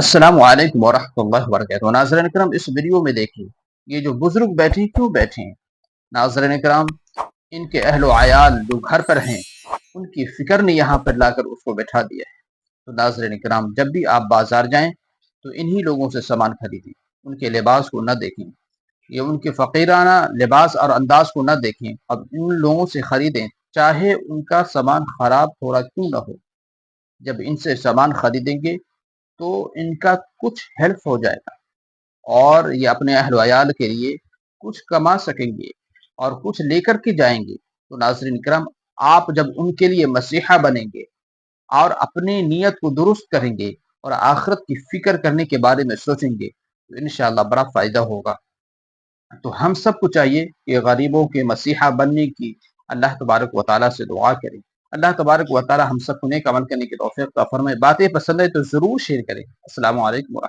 अस्सलाम वालेकुम वरहमतुल्लाहि वबरकातुहू। नाज़रीन करम, इस वीडियो में देखिए ये जो बुजुर्ग बैठे क्यों बैठे हैं। नाज़रीन करम, इनके अहलो आयाल जो घर पर हैं उनकी फिक्र ने यहाँ पर लाकर उसको बैठा दिया है। तो नाज़रीन करम, जब भी आप बाजार जाएं तो इन्हीं लोगों से सामान खरीदें, उनके लिबास को न देखें, ये उनके फ़कीराना लिबास और अंदाज को न देखें। अब इन लोगों से खरीदें, चाहे उनका सामान खराब थोड़ा क्यों न हो। जब इनसे सामान खरीदेंगे तो इनका कुछ हेल्प हो जाएगा और ये अपने अहल वयाल के लिए कुछ कमा सकेंगे और कुछ लेकर के जाएंगे। तो नाज़रीन करम, आप जब उनके लिए मसीहा बनेंगे और अपनी नीयत को दुरुस्त करेंगे और आखिरत की फिक्र करने के बारे में सोचेंगे तो इंशाअल्लाह बड़ा फ़ायदा होगा। तो हम सबको चाहिए कि गरीबों के मसीहा बनने की अल्लाह तबारक व तआला से दुआ करें। अल्लाह तबारक व तआला हम सबको नेक अमल करने की तौफीक अता फरमाए। बातें पसंद है तो ज़रूर शेयर करें। अस्सलामु अलैकुम।